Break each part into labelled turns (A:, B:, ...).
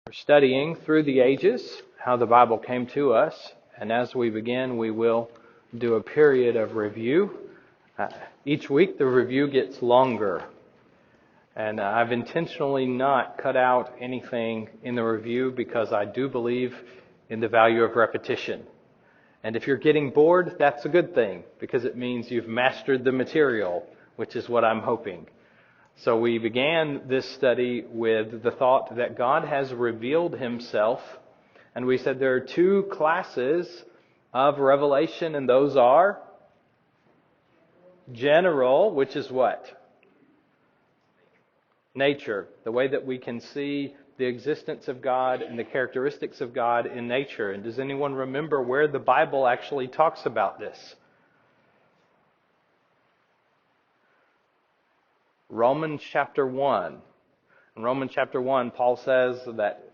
A: We're studying through the ages how the Bible came to us, and as we begin, we will do a period of review. Each week the review gets longer, and I've intentionally not cut out anything in the review because I do believe in the value of repetition. And if you're getting bored, that's a good thing because it means you've mastered the material, which is what I'm hoping. So we began this study with the thought that God has revealed himself, and we said there are two classes of revelation, and those are general, which is what? Nature, the way that we can see the existence of God and the characteristics of God in nature. And does anyone remember where the Bible actually talks about this? Romans chapter 1. In Romans chapter 1, Paul says that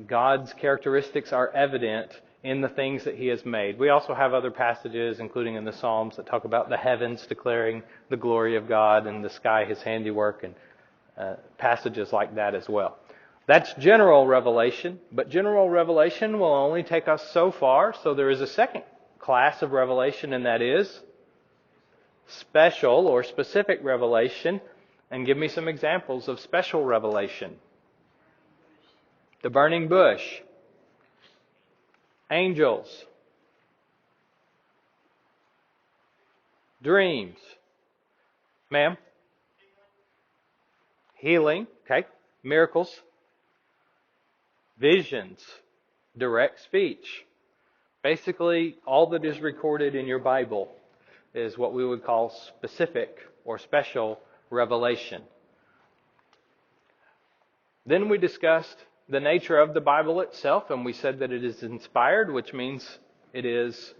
A: God's characteristics are evident in the things that he has made. We also have other passages, including in the Psalms, that talk about the heavens declaring the glory of God and the sky his handiwork, and passages like that as well. That's general revelation, but general revelation will only take us so far. So there is a second class of revelation, and that is special or specific revelation. And give me some examples of special revelation. The burning bush. Angels. Dreams. Ma'am? Healing. Okay. Miracles. Visions. Direct speech. Basically, all that is recorded in your Bible is what we would call specific or special revelation. Then we discussed the nature of the Bible itself, and we said that it is inspired, which means it is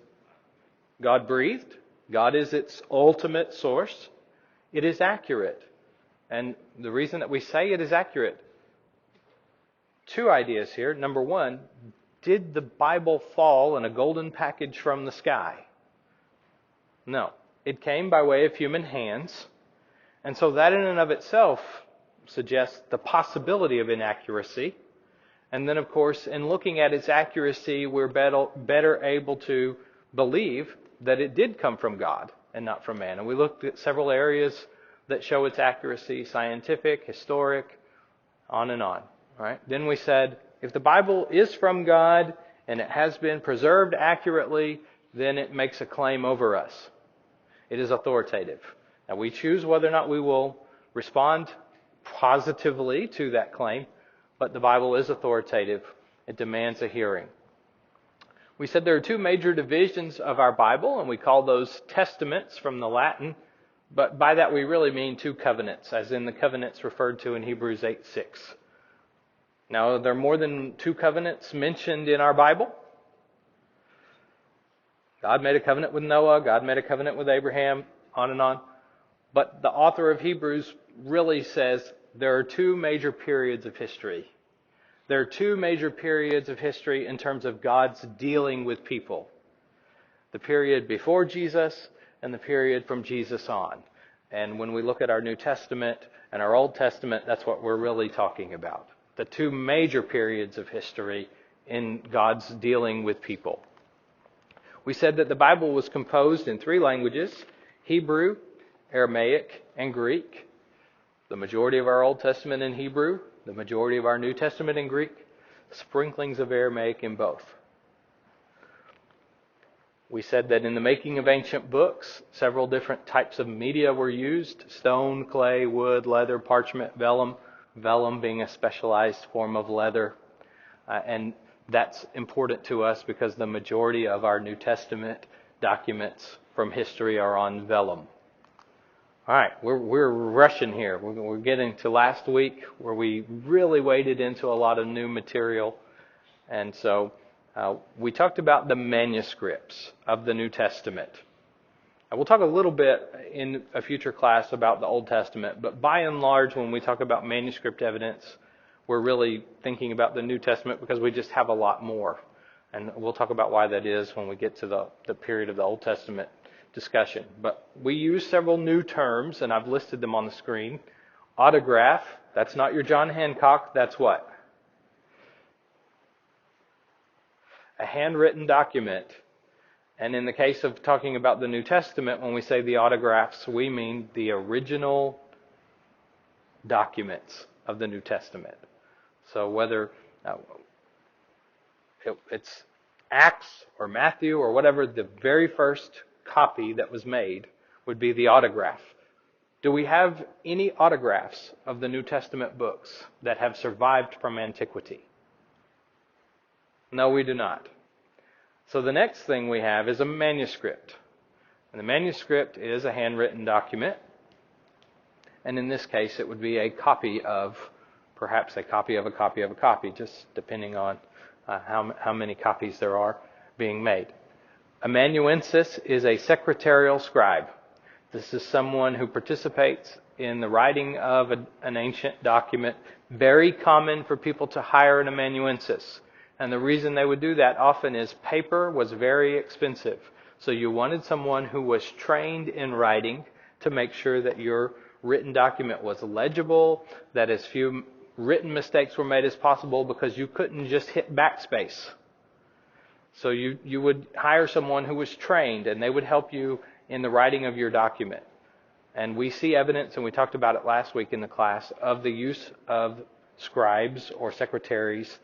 A: God-breathed. God is its ultimate source. It is accurate. And the reason that we say it is accurate, two ideas here. Number one, did the Bible fall in a golden package from the sky? No. It came by way of human hands. And so that in and of itself suggests the possibility of inaccuracy. And then, of course, in looking at its accuracy, we're better able to believe that it did come from God and not from man. And we looked at several areas that show its accuracy: scientific, historic, on and on. All right? Then we said, if the Bible is from God and it has been preserved accurately, then it makes a claim over us. It is authoritative. Now, we choose whether or not we will respond positively to that claim, but the Bible is authoritative. It demands a hearing. We said there are two major divisions of our Bible, and we call those testaments from the Latin, but by that we really mean two covenants, as in the covenants referred to in Hebrews 8:6. Now, are there more than two covenants mentioned in our Bible? God made a covenant with Noah, God made a covenant with Abraham, on and on. But the author of Hebrews really says there are two major periods of history. There are two major periods of history in terms of God's dealing with people. The period before Jesus and the period from Jesus on. And when we look at our New Testament and our Old Testament, that's what we're really talking about. The two major periods of history in God's dealing with people. We said that the Bible was composed in three languages: Hebrew, Aramaic, and Greek. The majority of our Old Testament in Hebrew, the majority of our New Testament in Greek, sprinklings of Aramaic in both. We said that in the making of ancient books, several different types of media were used: stone, clay, wood, leather, parchment, vellum. Vellum being a specialized form of leather. And that's important to us because the majority of our New Testament documents from history are on vellum. All right, we're rushing here. We're getting to last week where we really waded into a lot of new material. And so we talked about the manuscripts of the New Testament. And we'll talk a little bit in a future class about the Old Testament. But by and large, when we talk about manuscript evidence, we're really thinking about the New Testament because we just have a lot more. And we'll talk about why that is when we get to the period of the Old Testament discussion. But we use several new terms, and I've listed them on the screen. Autograph, that's not your John Hancock, that's what? a handwritten document. And in the case of talking about the New Testament, when we say the autographs, we mean the original documents of the New Testament. So whether it's Acts or Matthew or whatever, the very first copy that was made would be the autograph. Do we have any autographs of the New Testament books that have survived from antiquity? No, we do not. So the next thing we have is a manuscript. And the manuscript is a handwritten document. And in this case, it would be a copy of, perhaps a copy of a copy of a copy, just depending on how many copies there are being made. Amanuensis is a secretarial scribe. This is someone who participates in the writing of an ancient document. Very common for people to hire an amanuensis. And the reason they would do that often is paper was very expensive. So you wanted someone who was trained in writing to make sure that your written document was legible, that as few written mistakes were made as possible, because you couldn't just hit backspace. So you would hire someone who was trained, and they would help you in the writing of your document. And we see evidence, and we talked about it last week in the class, of the use of scribes or secretaries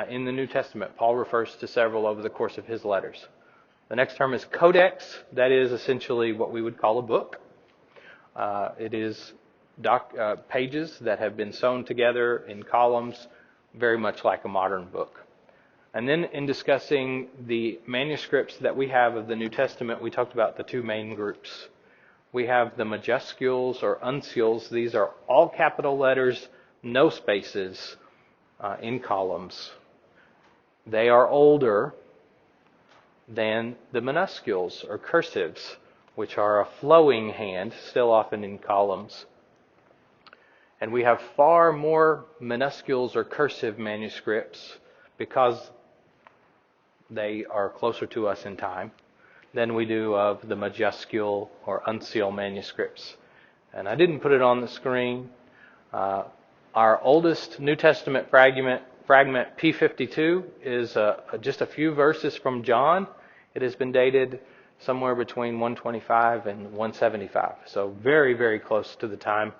A: in the New Testament. Paul refers to several over the course of his letters. The next term is codex. That is essentially what we would call a book. It is pages that have been sewn together in columns, very much like a modern book. And then in discussing the manuscripts that we have of the New Testament, we talked about the two main groups. We have the majuscules or uncials. These are all capital letters, no spaces in columns. They are older than the minuscules or cursives, which are a flowing hand, still often in columns. And we have far more minuscules or cursive manuscripts because they are closer to us in time than we do of the majuscule or uncial manuscripts. And I didn't put it on the screen. Our oldest New Testament fragment P52 is just a few verses from John. It has been dated somewhere between 125 and 175. So very, very close to the time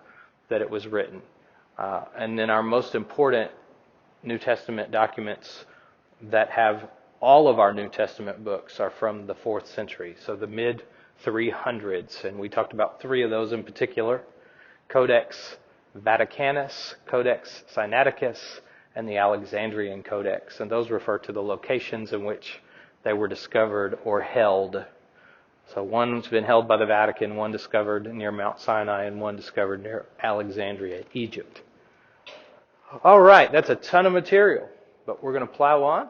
A: that it was written. And then our most important New Testament documents that have all of our New Testament books are from the 4th century, so the mid-300s. And we talked about three of those in particular: Codex Vaticanus, Codex Sinaiticus, and the Alexandrian Codex. And those refer to the locations in which they were discovered or held. So one's been held by the Vatican, one discovered near Mount Sinai, and one discovered near Alexandria, Egypt. All right, that's a ton of material, but we're going to plow on.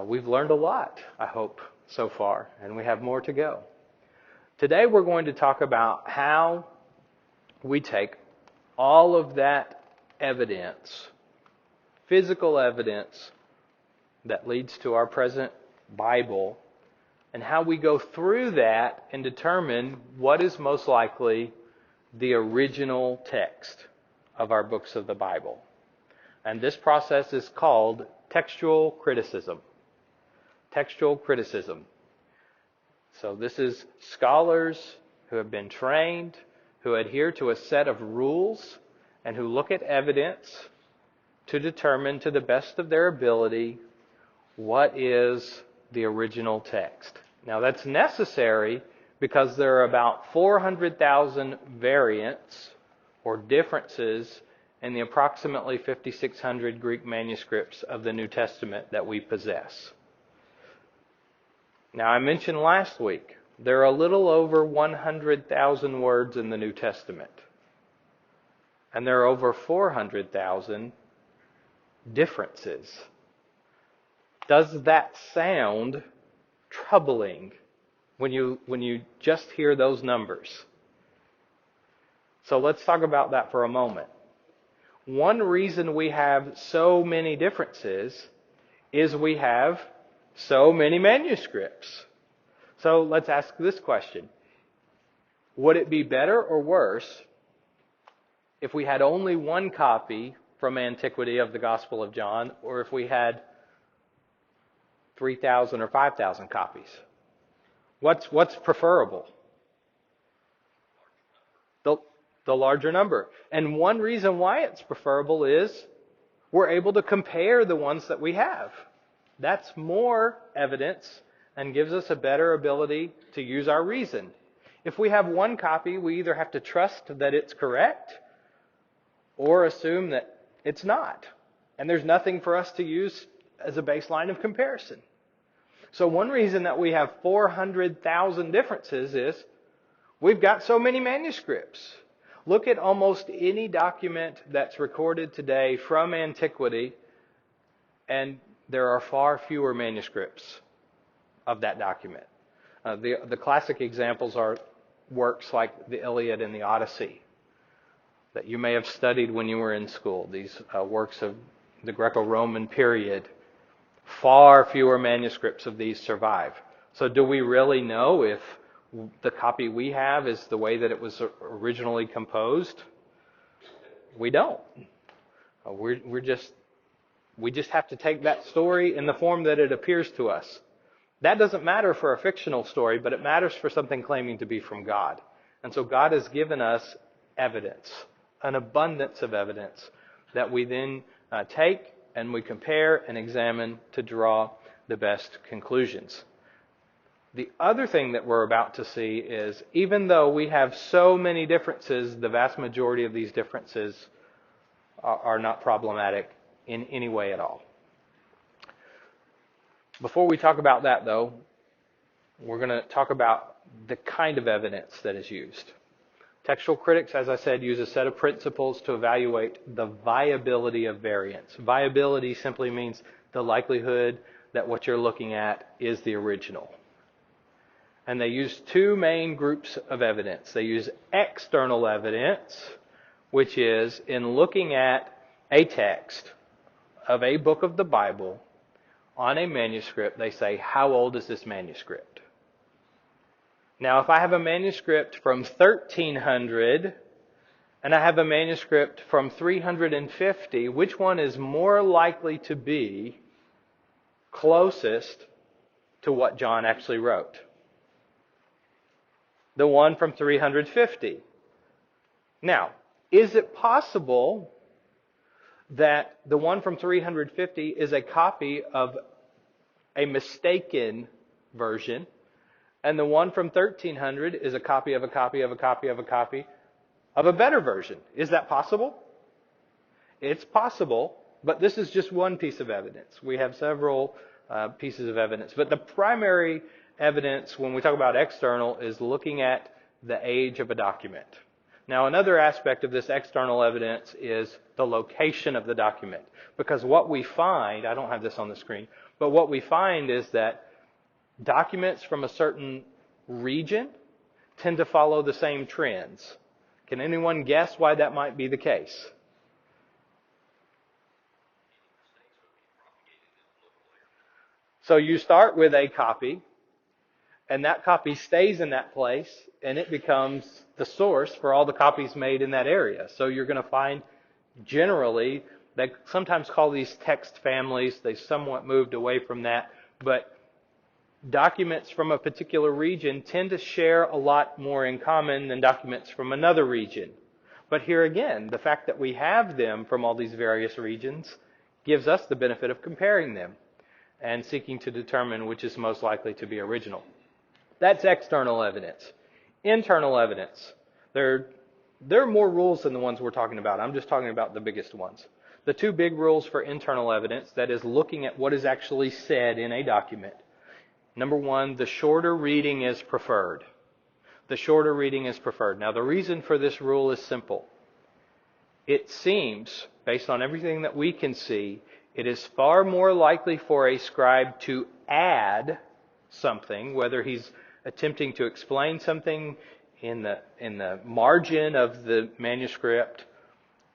A: We've learned a lot, I hope, so far, and we have more to go. Today we're going to talk about how we take all of that evidence, physical evidence that leads to our present Bible, and how we go through that and determine what is most likely the original text of our books of the Bible. And this process is called textual criticism. Textual criticism. So this is scholars who have been trained, who adhere to a set of rules, and who look at evidence to determine to the best of their ability what is the original text. Now that's necessary because there are about 400,000 variants or differences in the approximately 5,600 Greek manuscripts of the New Testament that we possess. Now, I mentioned last week, there are a little over 100,000 words in the New Testament. And there are over 400,000 differences. Does that sound troubling when you just hear those numbers? So let's talk about that for a moment. One reason we have so many differences is we have so many manuscripts. So let's ask this question. Would it be better or worse if we had only one copy from antiquity of the Gospel of John, or if we had 3,000 or 5,000 copies? What's preferable? The larger number. And one reason why it's preferable is we're able to compare the ones that we have. That's more evidence and gives us a better ability to use our reason. If we have one copy, we either have to trust that it's correct or assume that it's not. And there's nothing for us to use as a baseline of comparison. So one reason that we have 400,000 differences is we've got so many manuscripts. Look at almost any document that's recorded today from antiquity, and there are far fewer manuscripts of that document. The classic examples are works like the Iliad and the Odyssey that you may have studied when you were in school. These works of the Greco-Roman period. Far fewer manuscripts of these survive. So do we really know if the copy we have is the way that it was originally composed? We don't. We just have to take that story in the form that it appears to us. That doesn't matter for a fictional story, but it matters for something claiming to be from God. And so God has given us evidence, an abundance of evidence that we then take and we compare and examine to draw the best conclusions. The other thing that we're about to see is, even though we have so many differences, the vast majority of these differences are not problematic in any way at all. Before we talk about that, though, we're going to talk about the kind of evidence that is used. Textual critics, as I said, use a set of principles to evaluate the viability of variants. Viability simply means the likelihood that what you're looking at is the original. And they use two main groups of evidence. They use external evidence, which is in looking at a text of a book of the Bible on a manuscript, they say, how old is this manuscript? Now, if I have a manuscript from 1300 and I have a manuscript from 350, which one is more likely to be closest to what John actually wrote? The one from 350. Now, is it possible that the one from 350 is a copy of a mistaken version, and the one from 1300 is a copy of a copy of a copy of a copy of a better version? Is that possible? It's possible, but this is just one piece of evidence. We have several pieces of evidence. But the primary evidence when we talk about external is looking at the age of a document. Now, another aspect of this external evidence is the location of the document. Because what we find, I don't have this on the screen, but what we find is that documents from a certain region tend to follow the same trends. Can anyone guess why that might be the case? So you start with a copy, and that copy stays in that place, and it becomes the source for all the copies made in that area. So you're going to find, generally, they sometimes call these text families. They somewhat moved away from that. But documents from a particular region tend to share a lot more in common than documents from another region. But here again, the fact that we have them from all these various regions gives us the benefit of comparing them and seeking to determine which is most likely to be original. That's external evidence. Internal evidence. There are more rules than the ones we're talking about. I'm just talking about the biggest ones. The two big rules for internal evidence, that is looking at what is actually said in a document. Number one, the shorter reading is preferred. The shorter reading is preferred. Now, the reason for this rule is simple. It seems, based on everything that we can see, it is far more likely for a scribe to add something, whether he's attempting to explain something in the margin of the manuscript,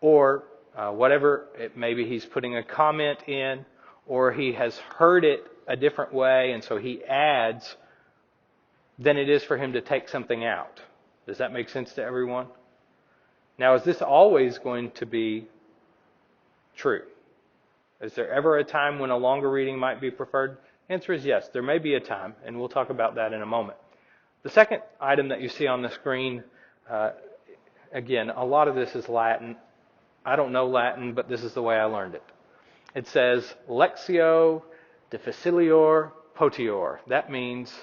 A: or whatever, maybe he's putting a comment in, or he has heard it a different way, and so he adds, than it is for him to take something out. Does that make sense to everyone? Now, is this always going to be true? Is there ever a time when a longer reading might be preferred? Answer is yes. There may be a time, and we'll talk about that in a moment. The second item that you see on the screen, again, a lot of this is Latin. I don't know Latin, but this is the way I learned it. It says, Lectio difficilior potior. That means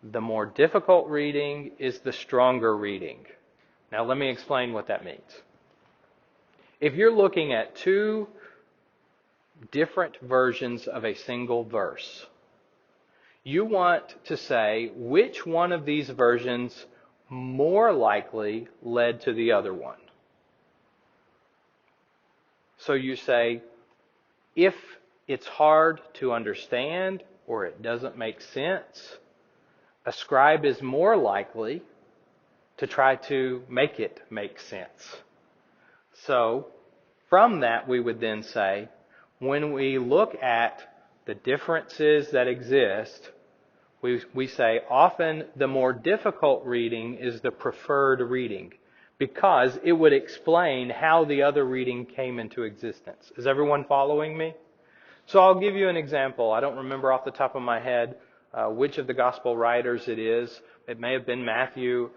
A: the more difficult reading is the stronger reading. Now let me explain what that means. If you're looking at two different versions of a single verse, you want to say which one of these versions more likely led to the other one. So you say, if it's hard to understand or it doesn't make sense, a scribe is more likely to try to make it make sense. So from that, we would then say, when we look at the differences that exist, we say often the more difficult reading is the preferred reading because it would explain how the other reading came into existence. Is everyone following me? So I'll give you an example. I don't remember off the top of my head which of the gospel writers it is. It may have been Matthew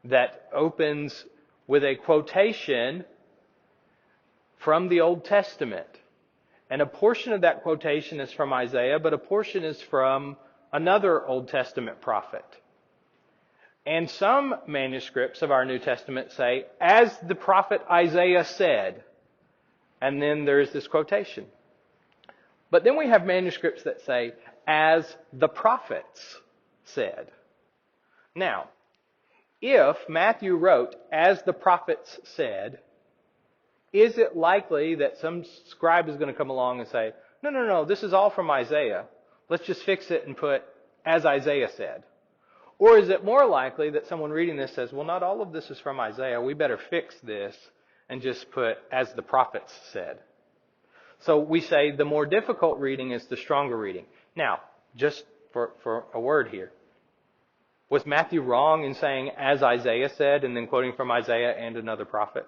A: that opens with a quotation from the Old Testament. And a portion of that quotation is from Isaiah, but a portion is from another Old Testament prophet. And some manuscripts of our New Testament say, as the prophet Isaiah said, and then there's this quotation. But then we have manuscripts that say, as the prophets said. Now, if Matthew wrote, as the prophets said, is it likely that some scribe is going to come along and say, no, this is all from Isaiah. Let's just fix it and put, as Isaiah said. Or is it more likely that someone reading this says, well, not all of this is from Isaiah. We better fix this and just put, as the prophets said. So we say the more difficult reading is the stronger reading. Now, just for a word here. Was Matthew wrong in saying, as Isaiah said, and then quoting from Isaiah and another prophet?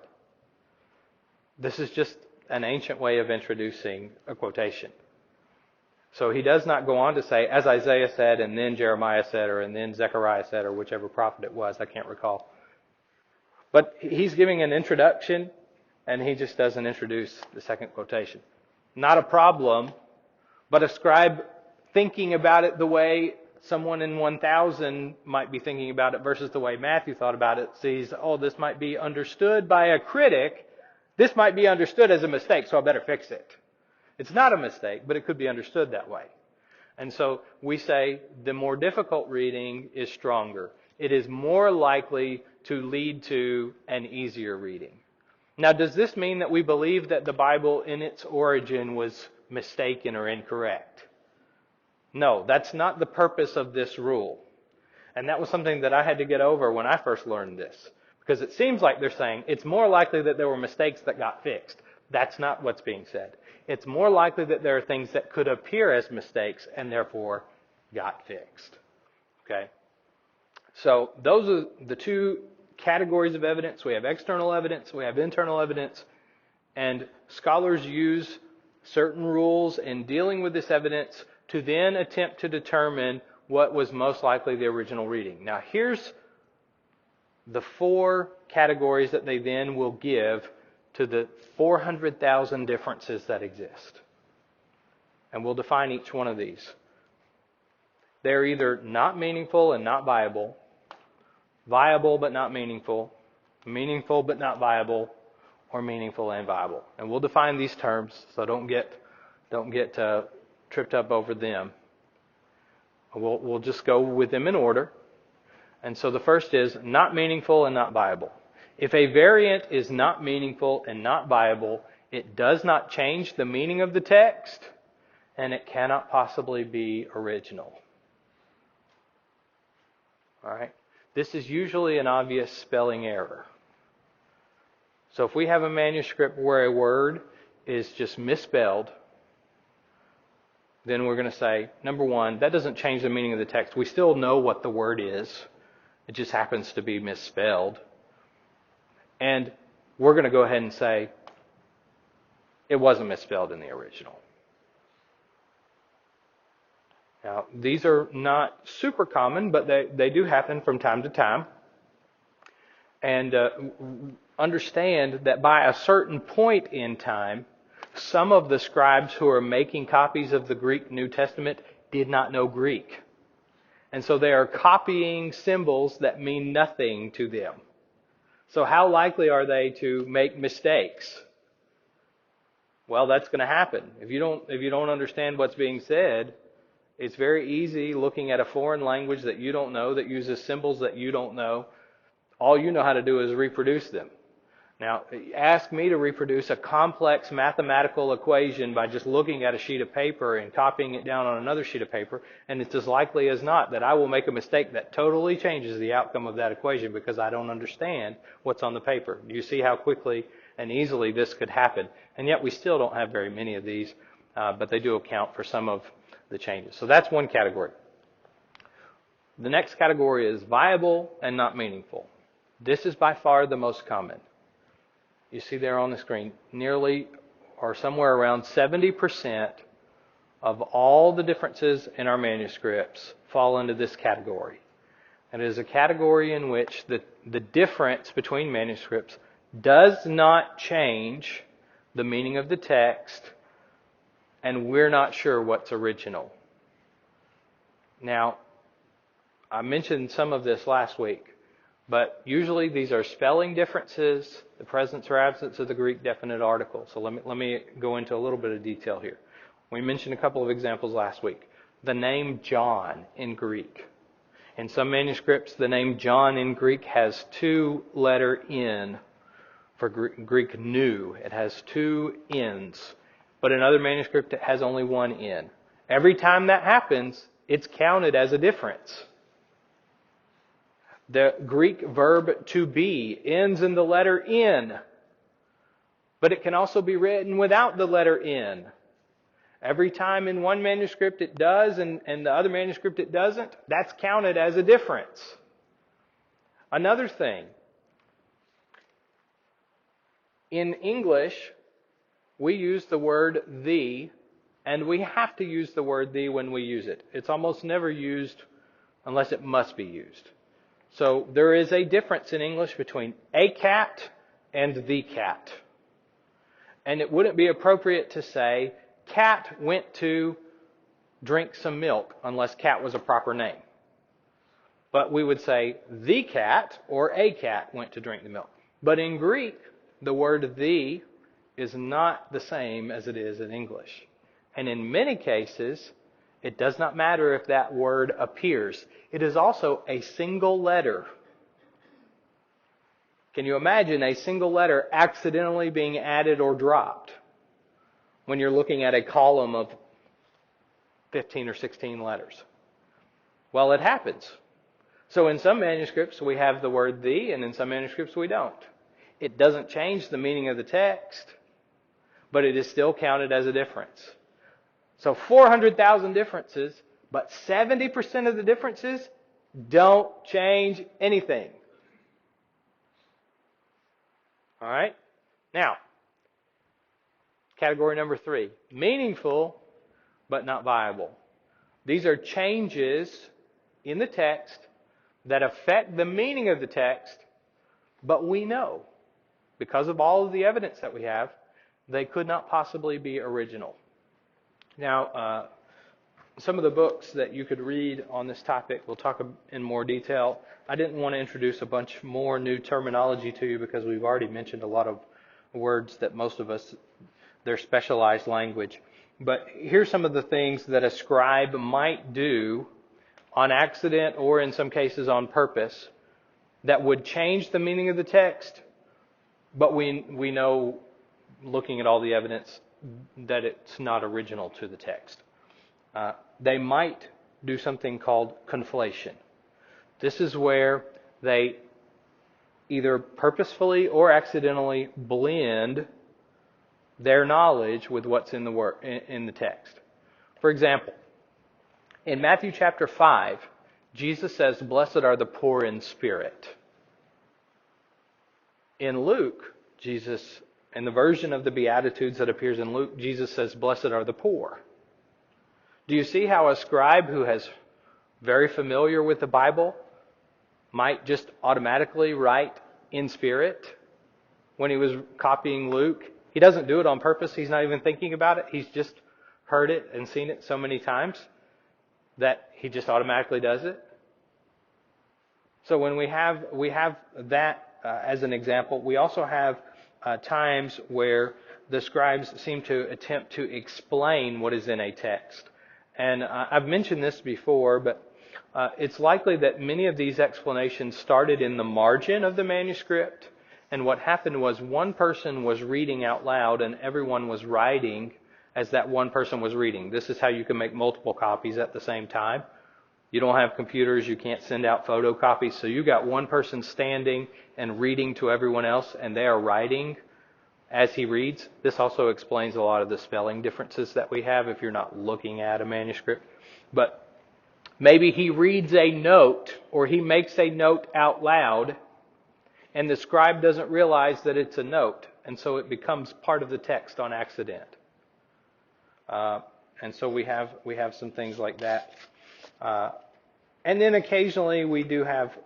A: This is just an ancient way of introducing a quotation. So he does not go on to say, as Isaiah said, and then Jeremiah said, or and then Zechariah said, or whichever prophet it was, I can't recall. But he's giving an introduction, and he just doesn't introduce the second quotation. Not a problem, but a scribe thinking about it the way someone in 1000 might be thinking about it versus the way Matthew thought about it sees, oh, this might be understood by a critic. This might be understood as a mistake, so I better fix it. It's not a mistake, but it could be understood that way. And so we say the more difficult reading is stronger. It is more likely to lead to an easier reading. Now, does this mean that we believe that the Bible in its origin was mistaken or incorrect? No, that's not the purpose of this rule. And that was something that I had to get over when I first learned this. Because it seems like they're saying it's more likely that there were mistakes that got fixed. That's not what's being said. It's more likely that there are things that could appear as mistakes and therefore got fixed. Okay? So those are the two categories of evidence. We have external evidence, we have internal evidence, and scholars use certain rules in dealing with this evidence to then attempt to determine what was most likely the original reading. Now here's the four categories that they then will give to the 400,000 differences that exist. And we'll define each one of these. They're either not meaningful and not viable, viable but not meaningful, meaningful but not viable, or meaningful and viable. And we'll define these terms, so don't get tripped up over them. We'll just go with them in order. And so the first is not meaningful and not viable. If a variant is not meaningful and not viable, it does not change the meaning of the text, and it cannot possibly be original. All right? This is usually an obvious spelling error. So if we have a manuscript where a word is just misspelled, then we're going to say, number one, that doesn't change the meaning of the text. We still know what the word is. It just happens to be misspelled. And we're going to go ahead and say, it wasn't misspelled in the original. Now, these are not super common, but they do happen from time to time. And understand that by a certain point in time, some of the scribes who are making copies of the Greek New Testament did not know Greek. And so they are copying symbols that mean nothing to them. So how likely are they to make mistakes? Well, that's going to happen. If you don't understand what's being said, it's very easy looking at a foreign language that you don't know, that uses symbols that you don't know. All you know how to do is reproduce them. Now, ask me to reproduce a complex mathematical equation by just looking at a sheet of paper and copying it down on another sheet of paper, and it's as likely as not that I will make a mistake that totally changes the outcome of that equation because I don't understand what's on the paper. Do you see how quickly and easily this could happen? And yet we still don't have very many of these, but they do account for some of the changes. So that's one category. The next category is viable and not meaningful. This is by far the most common. You see there on the screen, nearly or somewhere around 70% of all the differences in our manuscripts fall into this category. And it is a category in which the difference between manuscripts does not change the meaning of the text, and we're not sure what's original. Now, I mentioned some of this last week. But usually these are spelling differences, the presence or absence of the Greek definite article. So let me go into a little bit of detail here. We mentioned a couple of examples last week. The name John in Greek. In some manuscripts, the name John in Greek has 2-letter N for Greek new. It has 2 N's. But in other manuscripts, it has only 1 N. Every time that happens, it's counted as a difference. The Greek verb to be ends in the letter N, but it can also be written without the letter N. Every time in one manuscript it does and the other manuscript it doesn't, that's counted as a difference. Another thing, in English, we use the word the, and we have to use the word the when we use it. It's almost never used unless it must be used. So there is a difference in English between a cat and the cat. And it wouldn't be appropriate to say, cat went to drink some milk, unless cat was a proper name. But we would say, the cat or a cat went to drink the milk. But in Greek, the word the is not the same as it is in English. And in many cases, it does not matter if that word appears. It is also a single letter. Can you imagine a single letter accidentally being added or dropped when you're looking at a column of 15 or 16 letters? Well, it happens. So in some manuscripts we have the word the, and in some manuscripts we don't. It doesn't change the meaning of the text, but it is still counted as a difference. So 400,000 differences, but 70% of the differences don't change anything. All right? Now, category number 3, meaningful but not viable. These are changes in the text that affect the meaning of the text, but we know, because of all of the evidence that we have, they could not possibly be original. Now, some of the books that you could read on this topic, we'll talk in more detail. I didn't want to introduce a bunch more new terminology to you because we've already mentioned a lot of words that most of us, they're specialized language. But here's some of the things that a scribe might do on accident or in some cases on purpose that would change the meaning of the text, but we know, looking at all the evidence, that it's not original to the text. They might do something called conflation. This is where they either purposefully or accidentally blend their knowledge with what's in the text. For example, in Matthew chapter 5, Jesus says, "Blessed are the poor in spirit." In Luke, Jesus, in the version of the Beatitudes that appears in Luke, Jesus says, "Blessed are the poor." Do you see how a scribe who is very familiar with the Bible might just automatically write in spirit when he was copying Luke? He doesn't do it on purpose. He's not even thinking about it. He's just heard it and seen it so many times that he just automatically does it. So when we have that as an example, we also have times where the scribes seem to attempt to explain what is in a text. And I've mentioned this before, but it's likely that many of these explanations started in the margin of the manuscript. And what happened was one person was reading out loud and everyone was writing as that one person was reading. This is how you can make multiple copies at the same time. You don't have computers, you can't send out photocopies, so you got one person standing and reading to everyone else, and they are writing as he reads. This also explains a lot of the spelling differences that we have if you're not looking at a manuscript. But maybe he reads a note, or he makes a note out loud, and the scribe doesn't realize that it's a note, and so it becomes part of the text on accident. And so we have some things like that. And then occasionally we do have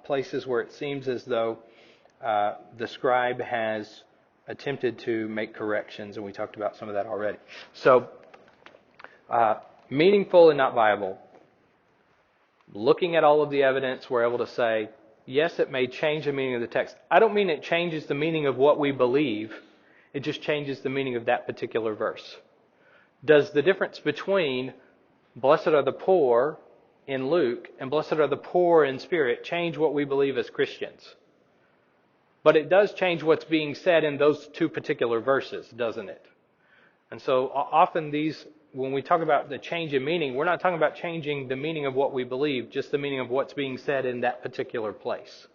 A: places where it seems as though the scribe has attempted to make corrections, and we talked about some of that already. So, meaningful and not viable. Looking at all of the evidence, we're able to say, yes, it may change the meaning of the text. I don't mean it changes the meaning of what we believe. It just changes the meaning of that particular verse. Does the difference between blessed are the poor in Luke and blessed are the poor in spirit change what we believe as Christians? But it does change what's being said in those two particular verses, doesn't it? And so often when we talk about the change in meaning, we're not talking about changing the meaning of what we believe, just the meaning of what's being said in that particular place.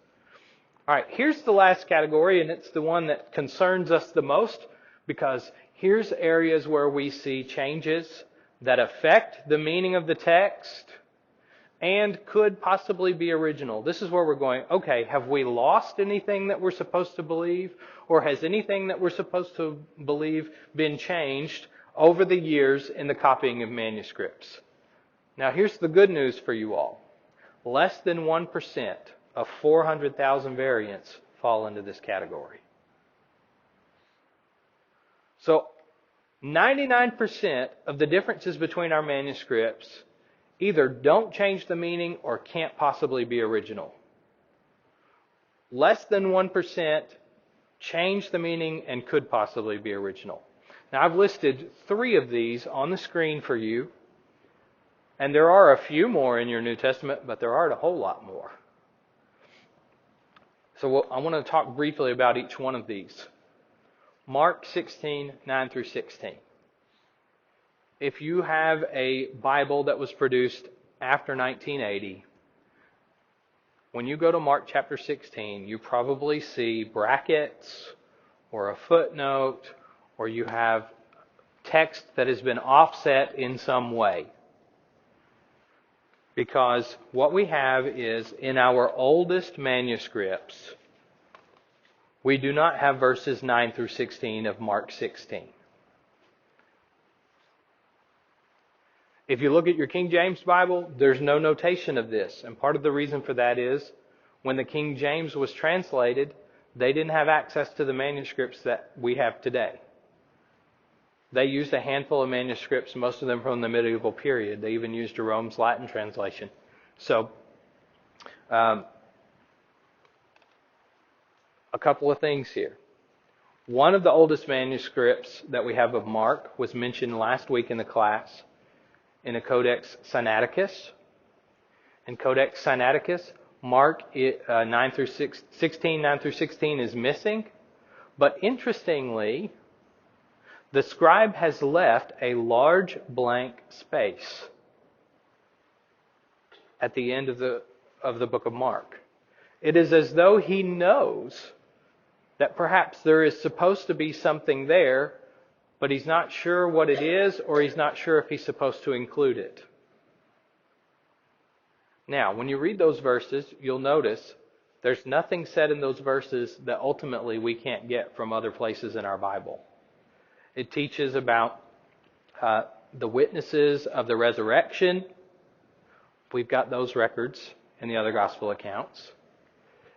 A: All right, here's the last category, and it's the one that concerns us the most, because here's areas where we see changes that affect the meaning of the text and could possibly be original. This is where we're going, okay, have we lost anything that we're supposed to believe? Or has anything that we're supposed to believe been changed over the years in the copying of manuscripts? Now here's the good news for you all. Less than 1% of 400,000 variants fall into this category. So 99% of the differences between our manuscripts either don't change the meaning or can't possibly be original. Less than 1% change the meaning and could possibly be original. Now I've listed 3 of these on the screen for you. And there are a few more in your New Testament, but there aren't a whole lot more. So I want to talk briefly about each one of these. Mark 16, 9 through 16. If you have a Bible that was produced after 1980, when you go to Mark chapter 16, you probably see brackets or a footnote, or you have text that has been offset in some way. Because what we have is, in our oldest manuscripts, we do not have verses 9 through 16 of Mark 16. If you look at your King James Bible, there's no notation of this. And part of the reason for that is, when the King James was translated, they didn't have access to the manuscripts that we have today. They used a handful of manuscripts, most of them from the medieval period. They even used Jerome's Latin translation. So, a couple of things here. One of the oldest manuscripts that we have of Mark was mentioned last week in the class in a Codex Sinaiticus. In Codex Sinaiticus, Mark 9 through 16 is missing. But interestingly, the scribe has left a large blank space at the end of the book of Mark. It is as though he knows that perhaps there is supposed to be something there, but he's not sure what it is, or he's not sure if he's supposed to include it. Now, when you read those verses, you'll notice there's nothing said in those verses that ultimately we can't get from other places in our Bible. It teaches about the witnesses of the resurrection. We've got those records in the other gospel accounts.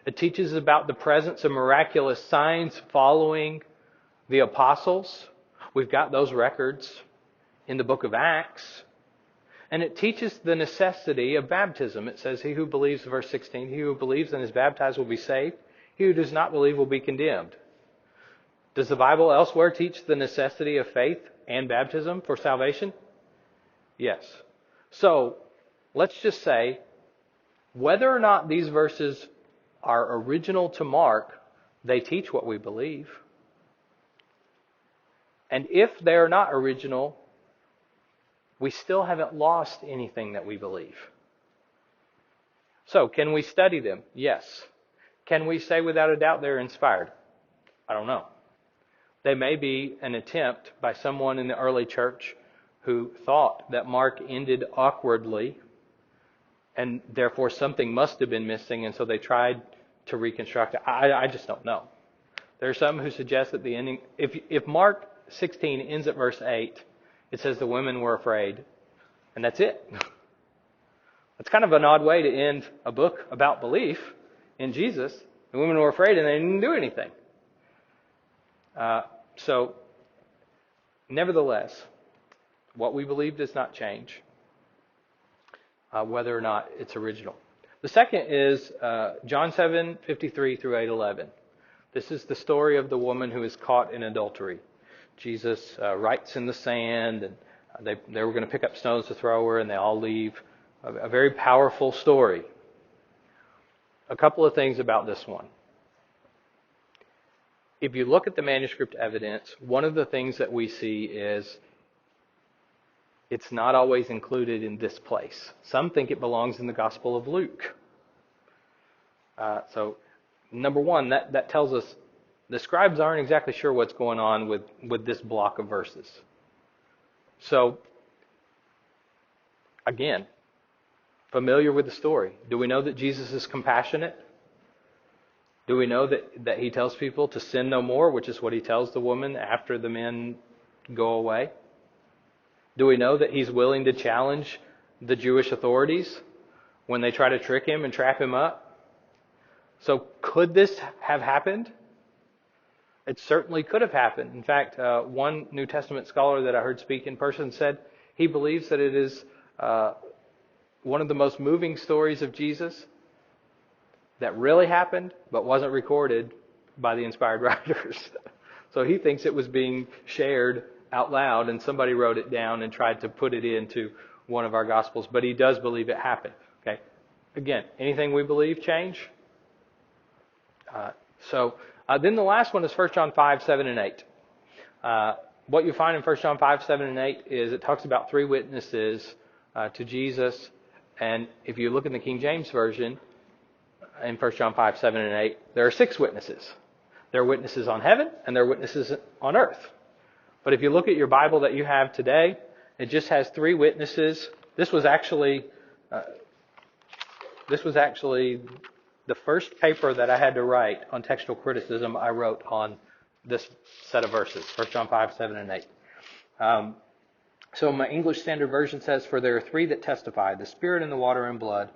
A: It teaches about the presence of miraculous signs following the apostles. We've got those records in the book of Acts. And it teaches the necessity of baptism. It says, he who believes, verse 16, he who believes and is baptized will be saved. He who does not believe will be condemned. Does the Bible elsewhere teach the necessity of faith and baptism for salvation? Yes. So, let's just say, whether or not these verses are original to Mark, they teach what we believe. And if they're not original, we still haven't lost anything that we believe. So, can we study them? Yes. Can we say without a doubt they're inspired? I don't know. They may be an attempt by someone in the early church who thought that Mark ended awkwardly, and therefore something must have been missing, and so they tried to reconstruct it. I just don't know. There are some who suggest that the ending, if Mark 16 ends at verse 8, it says the women were afraid, and that's it. That's kind of an odd way to end a book about belief in Jesus. The women were afraid and they didn't do anything. So, nevertheless, what we believe does not change, whether or not it's original. The second is John 7:53 through 8:11. This is the story of the woman who is caught in adultery. Jesus writes in the sand, and they were going to pick up stones to throw her, and they all leave. A very powerful story. A couple of things about this one. If you look at the manuscript evidence, one of the things that we see is it's not always included in this place. Some think it belongs in the Gospel of Luke. So, number one, that tells us the scribes aren't exactly sure what's going on with this block of verses. So, again, familiar with the story. Do we know that Jesus is compassionate? Do we know that he tells people to sin no more, which is what he tells the woman after the men go away? Do we know that he's willing to challenge the Jewish authorities when they try to trick him and trap him up? So could this have happened? It certainly could have happened. In fact, one New Testament scholar that I heard speak in person said he believes that it is one of the most moving stories of Jesus that really happened, but wasn't recorded by the inspired writers. So he thinks it was being shared out loud, and somebody wrote it down and tried to put it into one of our Gospels. But he does believe it happened. Okay. Again, anything we believe change? Then the last one is 1 John 5, 7, and 8. What you find in 1 John 5, 7, and 8 is it talks about three witnesses to Jesus. And if you look in the King James Version, in 1 John 5, 7, and 8, there are 6 witnesses. There are witnesses on heaven, and there are witnesses on earth. But if you look at your Bible that you have today, it just has 3 witnesses. This was actually the first paper that I had to write on textual criticism. I wrote on this set of verses, 1 John 5, 7, and 8. So my English Standard Version says, "For there are 3 that testify, the Spirit and the water and blood,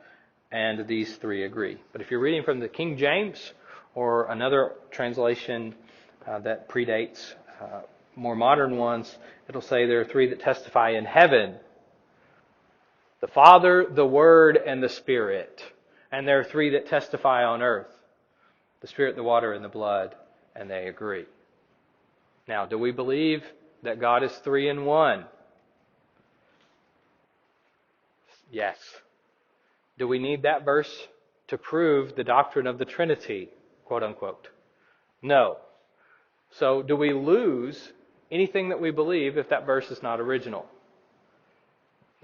A: and these 3 agree." But if you're reading from the King James or another translation that predates more modern ones, it'll say there are 3 that testify in heaven: the Father, the Word, and the Spirit. And there are 3 that testify on earth: the Spirit, the water, and the blood, and they agree. Now, do we believe that God is 3 in 1? Yes. Do we need that verse to prove the doctrine of the Trinity, quote unquote? No. So do we lose anything that we believe if that verse is not original?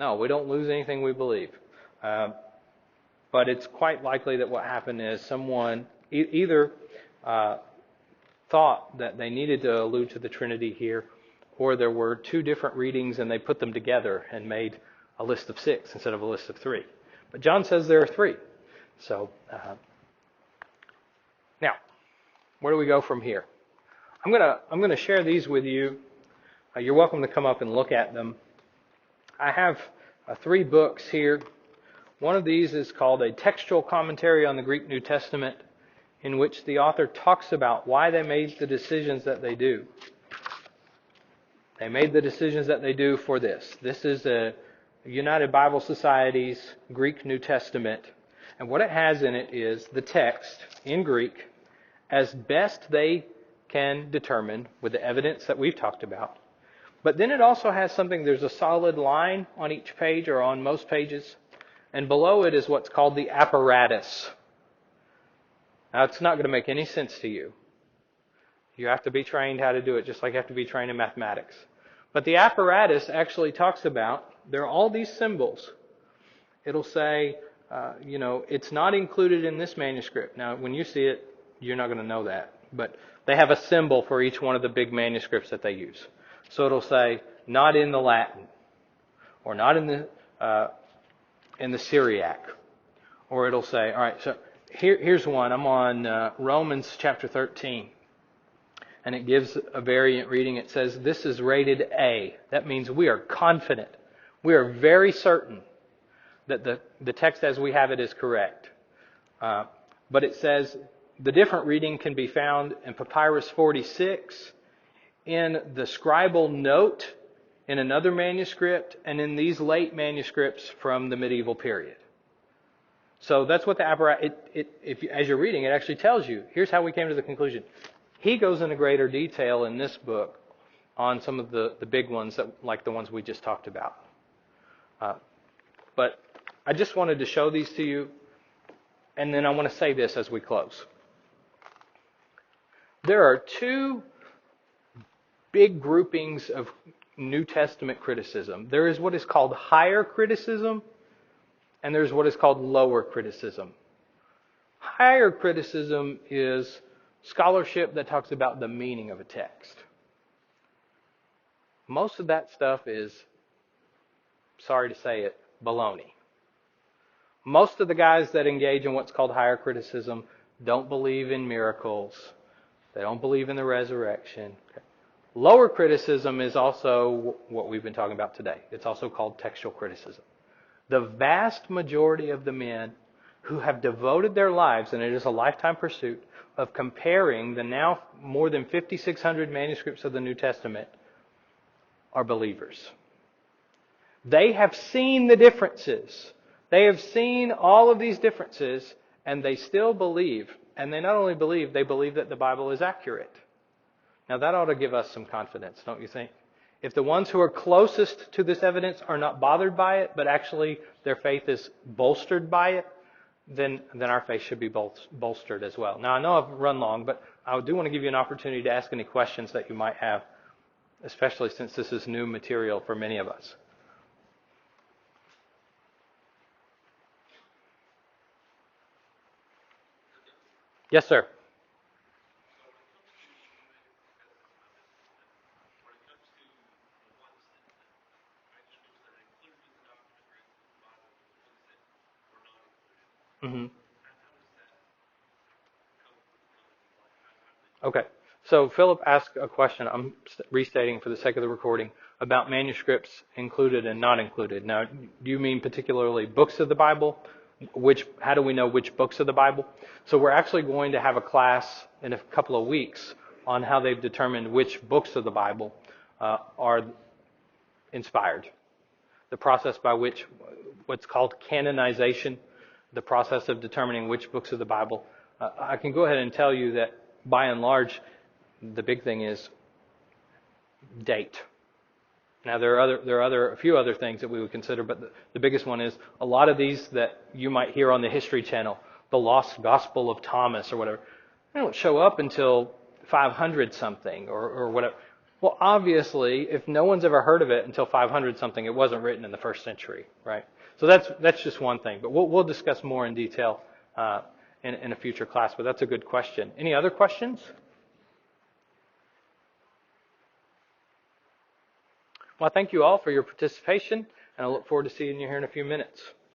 A: No, we don't lose anything we believe. But it's quite likely that what happened is someone either thought that they needed to allude to the Trinity here, or there were 2 different readings and they put them together and made a list of 6 instead of a list of 3. But John says there are 3. So, now, where do we go from here? I'm gonna share these with you. You're welcome to come up and look at them. I have 3 books here. One of these is called A Textual Commentary on the Greek New Testament, in which the author talks about why they made the decisions that they do. They made the decisions that they do for this. This is a United Bible Society's Greek New Testament. And what it has in it is the text in Greek as best they can determine with the evidence that we've talked about. But then it also has something, there's a solid line on each page or on most pages. And below it is what's called the apparatus. Now, it's not going to make any sense to you. You have to be trained how to do it, just like you have to be trained in mathematics. But the apparatus actually talks about, there are all these symbols. It'll say, it's not included in this manuscript. Now, when you see it, you're not going to know that. But they have a symbol for each one of the big manuscripts that they use. So it'll say, not in the Latin, or not in the Syriac. Or it'll say, all right, so here's one. I'm on Romans chapter 13. And it gives a variant reading. It says, this is rated A. That means we are confident. We are very certain that the text as we have it is correct. But it says the different reading can be found in Papyrus 46, in the scribal note in another manuscript, and in these late manuscripts from the medieval period. So that's what the apparatus, as you're reading, it actually tells you, here's how we came to the conclusion. He goes into greater detail in this book on some of the big ones, like the ones we just talked about. But I just wanted to show these to you, and then I want to say this as we close. There are 2 big groupings of New Testament criticism. There is what is called higher criticism, and there's what is called lower criticism. Higher criticism is scholarship that talks about the meaning of a text. Most of that stuff is, sorry to say it, baloney. Most of the guys that engage in what's called higher criticism don't believe in miracles. They don't believe in the resurrection. Lower criticism is also what we've been talking about today. It's also called textual criticism. The vast majority of the men who have devoted their lives, and it is a lifetime pursuit, of comparing the now more than 5,600 manuscripts of the New Testament are believers. They have seen the differences. They have seen all of these differences, and they still believe. And they not only believe, they believe that the Bible is accurate. Now that ought to give us some confidence, don't you think? If the ones who are closest to this evidence are not bothered by it, but actually their faith is bolstered by it, then our faith should be bolstered as well. Now I know I've run long, but I do want to give you an opportunity to ask any questions that you might have, especially since this is new material for many of us. Yes, sir. Mm-hmm. Okay. So Philip asked a question, I'm restating for the sake of the recording, about manuscripts included and not included. Now, do you mean particularly books of the Bible? How do we know which books of the Bible? So we're actually going to have a class in a couple of weeks on how they've determined which books of the Bible are inspired. The process by which, what's called canonization, the process of determining which books of the Bible. I can go ahead and tell you that by and large, the big thing is date. Now there are a few other things that we would consider, but the biggest one is a lot of these that you might hear on the History Channel, the Lost Gospel of Thomas or whatever, they don't show up until 500 something or whatever. Well, obviously, if no one's ever heard of it until 500 something, it wasn't written in the first century, right? So that's just one thing, but we'll discuss more in detail in a future class. But that's a good question. Any other questions? Well, thank you all for your participation, and I look forward to seeing you here in a few minutes.